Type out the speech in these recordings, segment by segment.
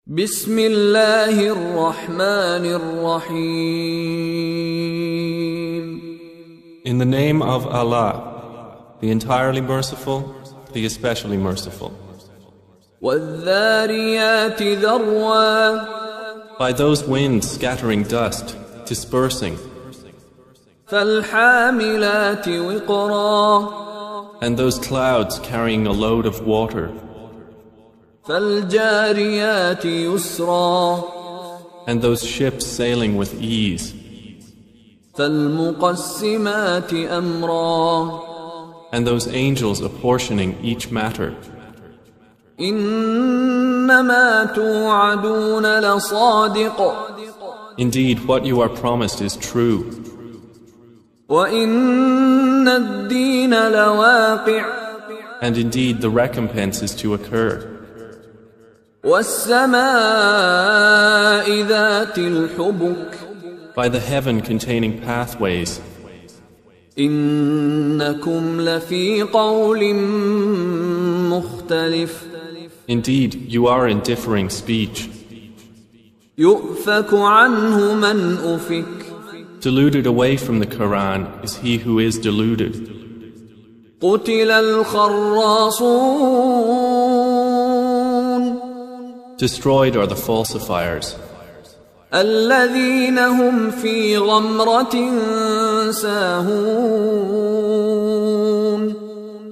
بسم الله الرحمن الرحيم. In the name of Allah, the entirely merciful, the especially merciful. والذاريات ذروا. By those winds scattering dust, dispersing, فالحاملات وقرا. and those clouds carrying a load of water, فالجاريات يسرا. and those ships sailing with ease, فالمقسمات أمرا. and those angels apportioning each matter. إنما توعدون لصادق. Indeed, what you are promised is true, وإن الدين لواقع. and indeed the recompense is to occur. والسماء ذات الحبك. By the heaven containing pathways, إنكم لفي قول مختلف. indeed you are in differing speech. يؤفك عنه من أفك. Deluded away from the Quran is he who is deluded. قتل الخراصون. Destroyed are the falsifiers, الذين هم في غمرة ساهون.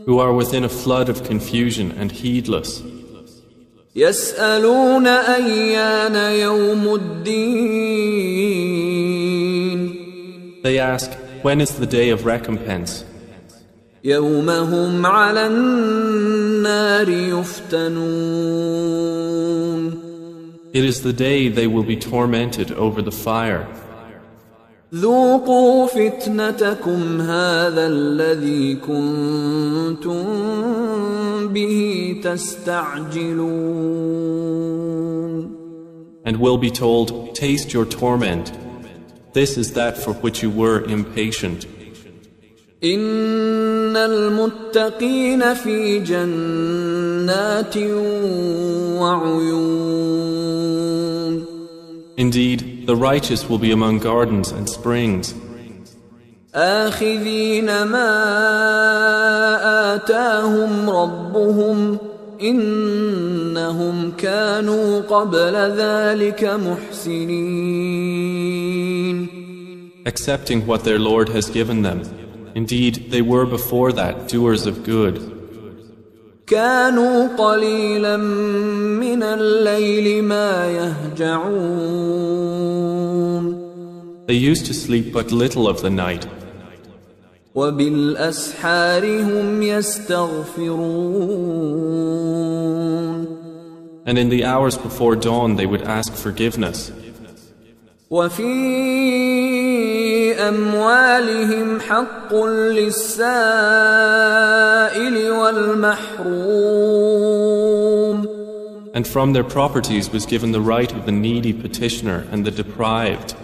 who are within a flood of confusion and heedless. يسألون أيان يوم الدين. They ask, when is the day of recompense? يوم هم على النار يفتنون. It is the day they will be tormented over the fire. ذوقوا فتنتكم هذا الذي كنتم به تستعجلون. And will be told, taste your torment. This is that for which you were impatient. إن المتقين في جنات وعيون. Indeed, the righteous will be among gardens and springs, آخذين ما آتاهم ربهم إنهم كانوا قبل ذلك محسنين. accepting what their Lord has given them. Indeed, they were before that doers of good. كانوا قليلا من الليل ما يهجعون. They used to sleep but little of the night, وبالأسحار هم يستغفرون. and in the hours before dawn they would ask forgiveness. وفي أموالهم حق للسائل والمحروم. And from their properties was given the right of the needy petitioner and the deprived.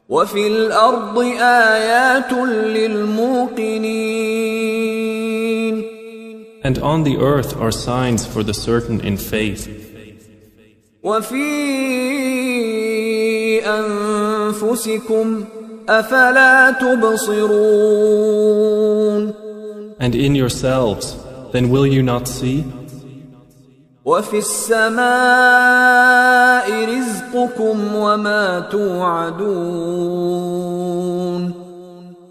وفي الأرض آيات للموقنين. And on the earth are signs for the certain in faith. وفي أنفسكم أفلا تبصرون. And in yourselves, then will you not see? وفي السماء رزقكم وما توعدون.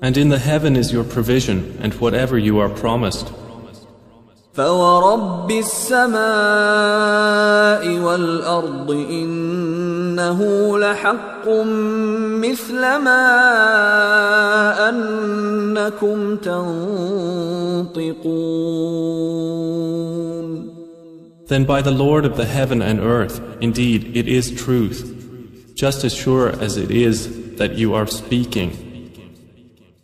And in the heaven is your provision and whatever you are promised. فورب السماء والأرض إنه لحق مثل ما أنكم تنطقون. Then by the Lord of the heaven and earth, indeed it is truth, just as sure as it is that you are speaking.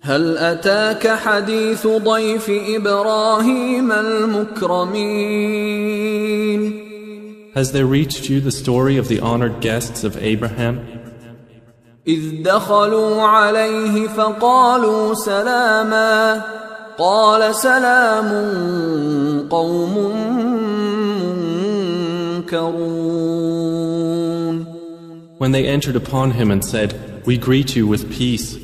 هل أتاك حديث ضيف إبراهيم المكرمين. Has there reached you the story of the honored guests of Abraham? إذ دخلوا عليه فقالوا سلاما قال سلام قوم مُنكَرُونَ. When they entered upon him and said, "We greet you with peace,"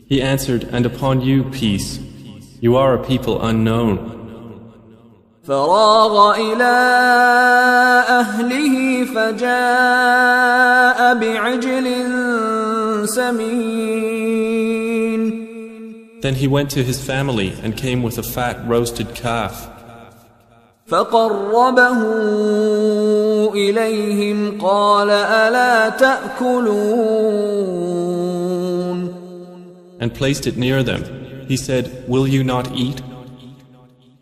he answered, "And upon you peace. You are a people unknown." فراغ إلى أهله فجاء بعجل سمين. Then he went to his family and came with a fat roasted calf. فقربه إليهم قال ألا تأكلون. And placed it near them. He said, "Will you not eat?"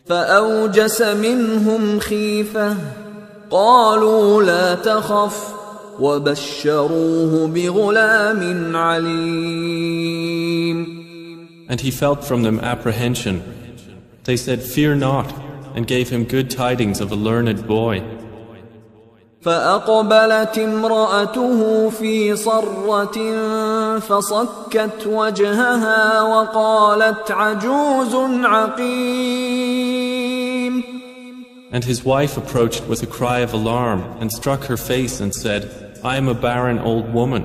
فأوجس منهم خيفة قالوا لا تخف وبشروه بغلام عليم. And he felt from them apprehension. They said, "Fear not," and gave him good tidings of a learned boy. فأقبلت امرأته في صرة فصكت وجهها وقالت عجوز عقيم. And his wife approached with a cry of alarm and struck her face and said, "I am a barren old woman."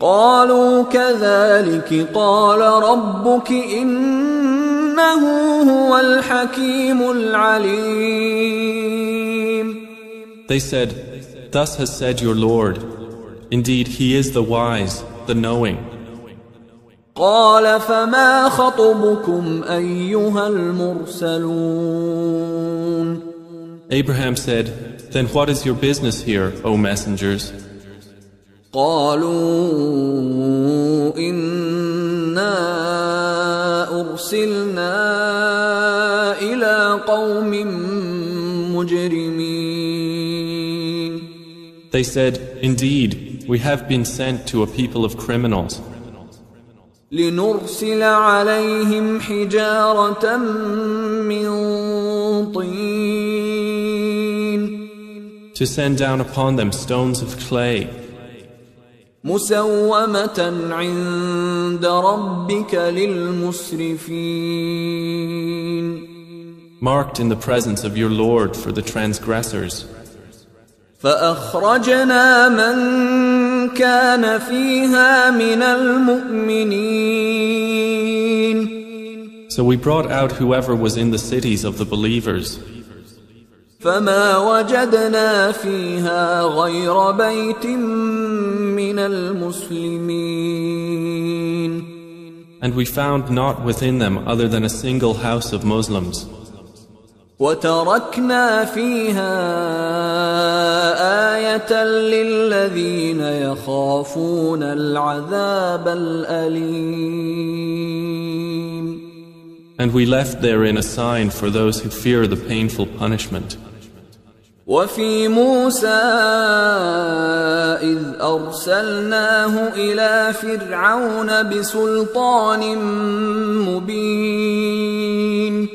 قالوا كذلك قال ربك إنه هو الحكيم العليم. They said, "Thus has said your Lord. Indeed, He is the wise, the knowing." قال فما خطبكم أيها المرسلون. Abraham said, "Then what is your business here, O messengers?" قالوا إنا أرسلنا إلى قوم مجرمين. They said, "Indeed, we have been sent to a people of criminals. لنرسل عليهم حجارة من طين. To send down upon them stones of clay, مسومة عند ربك للمسرفين. marked in the presence of your Lord for the transgressors. فأخرجنا من كان فيها من المؤمنين. So we brought out whoever was in the cities of the believers. فما وجدنا فيها غير بيت من المسلمين. And we found not within them other than a single house of Muslims. وتركنا فيها آية للذين يخافون العذاب الأليم. And we left therein a sign for those who fear the painful punishment. وفي موسى إذ أرسلناه إلى فرعون بسلطان مبين.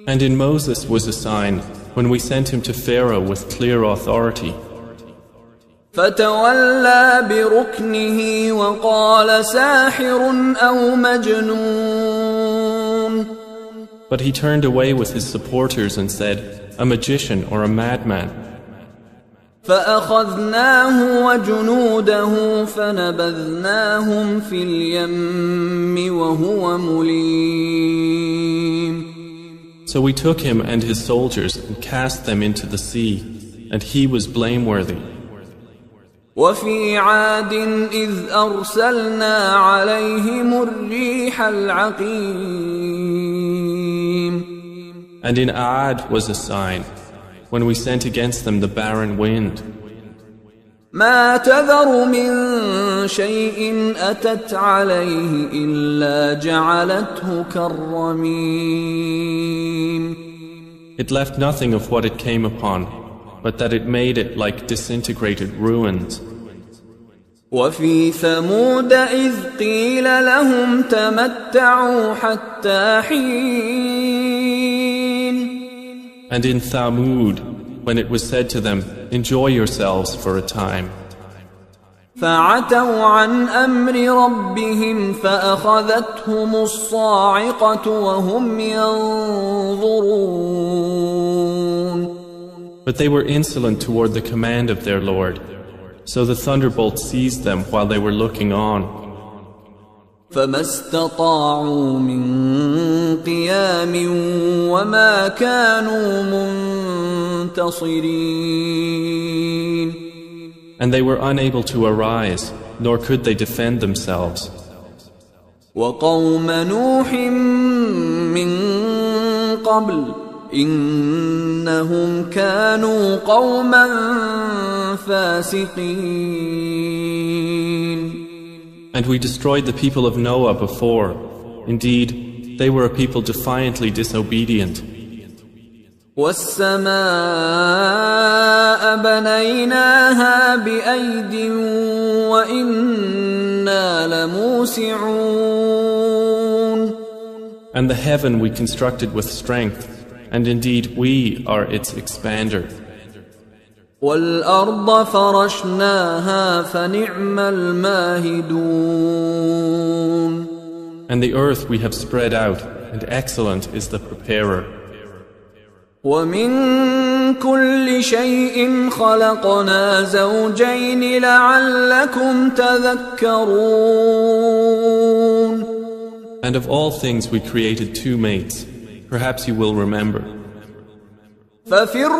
And in Moses was a sign when we sent him to Pharaoh with clear authority. فتولى بركنه وقال ساحر أو مجنون. But he turned away with his supporters and said, "A magician or a madman." فأخذناه وجنوده فنبذناهم في اليم وهو مليم. So we took him and his soldiers and cast them into the sea, and he was blameworthy. وفي عاد إذ أرسلنا عليهم الريح العقيم. And in Adh was a sign, when we sent against them the barren wind. ما تذر من شيء أتت عليه إلا جعلته كالرميم. It left nothing of what it came upon, but that it made it like disintegrated ruins. وفي ثمود إذ قيل لهم تمتعوا حتى حين. And in Thamud, when it was said to them, "Enjoy yourselves for a time." فعتوا عن أمر ربهم فأخذتهم الصاعقة وهم ينظرون. But they were insolent toward the command of their Lord, so the thunderbolt seized them while they were looking on. فما استطاعوا من قيام وما كانوا منتصرين. And they were unable to arise, nor could they defend themselves. وقوم نوح من قبل إنهم كانوا قوما فاسقين. And we destroyed the people of Noah before. Indeed, they were a people defiantly disobedient. والسماء بنيناها بأيد وإنا لموسعون. And the heaven we constructed with strength, and indeed we are its expander. والأرض فرشناها فنعم الماهدون. And the earth we have spread out, and excellent is the preparer. ومن كل شيء خلقنا زوجين لعلكم تذكرون. And of all things we created two mates. Perhaps you will remember. ففروا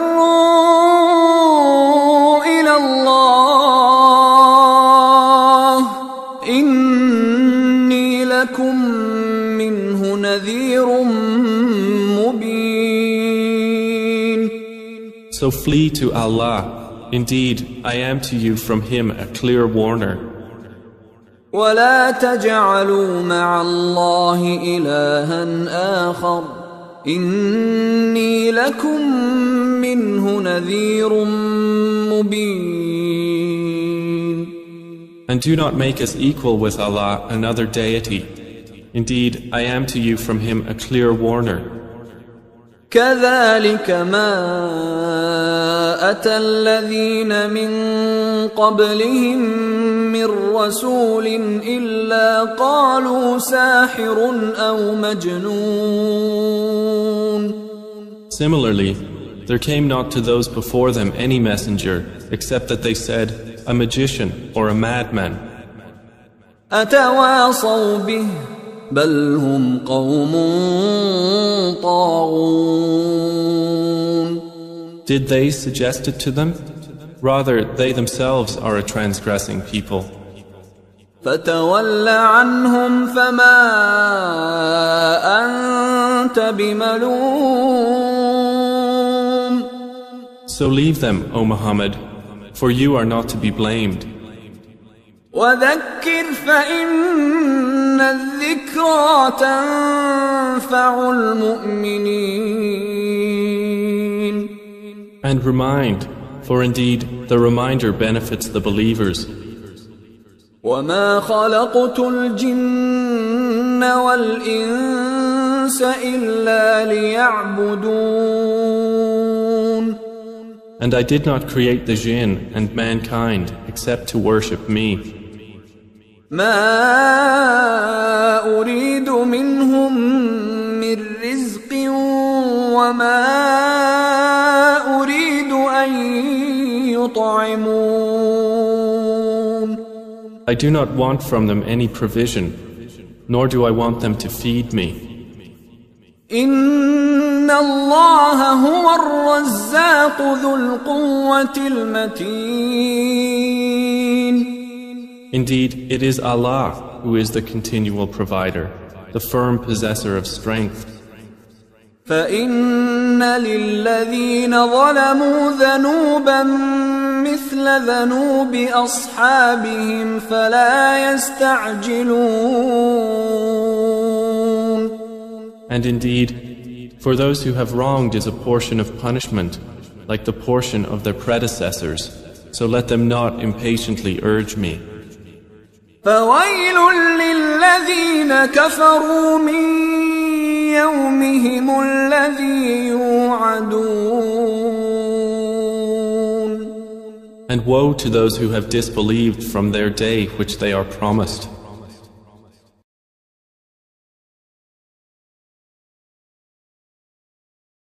إلى الله إني لكم منه نذير مبين. So flee to Allah. Indeed, I am to you from Him a clear warner. ولا تجعلوا مع الله إلها آخر إني لكم منه نذير مبين. And do not make us equal with Allah another deity. Indeed, I am to you from Him a clear warner. كذلك ما أتى الذين من قبلهم من رسول إلا قالوا ساحر أو مجنون. Similarly, there came not to those before them any messenger except that they said, a magician or a madman. أتواصوا به بل هم قوم طاغون. Did they suggest it to them? Rather, they themselves are a transgressing people. فتول عنهم فما أنت بملوم. So leave them, O Muhammad, for you are not to be blamed. وذكر فإن الذكرى تنفع المؤمنين. And remind, for indeed the reminder benefits the believers. وما خلقت الجن والإنس إلا ليعبدون. And I did not create the jinn and mankind except to worship me. ما أريد منهم من رزق وما أريد أن يطعمون. I do not want from them any provision, nor do I want them to feed me. إن الله هو الرزاق ذو القوة المتين. Indeed, it is Allah who is the continual provider, the firm possessor of strength. فإن للذين ظلموا ذنوبا مثل ذنوب أصحابهم فلا يستعجلون. And indeed, for those who have wronged is a portion of punishment, like the portion of their predecessors, so let them not impatiently urge me. فويل للذين كفروا من يومهم الذي يوعدون. And woe to those who have disbelieved from their day which they are promised.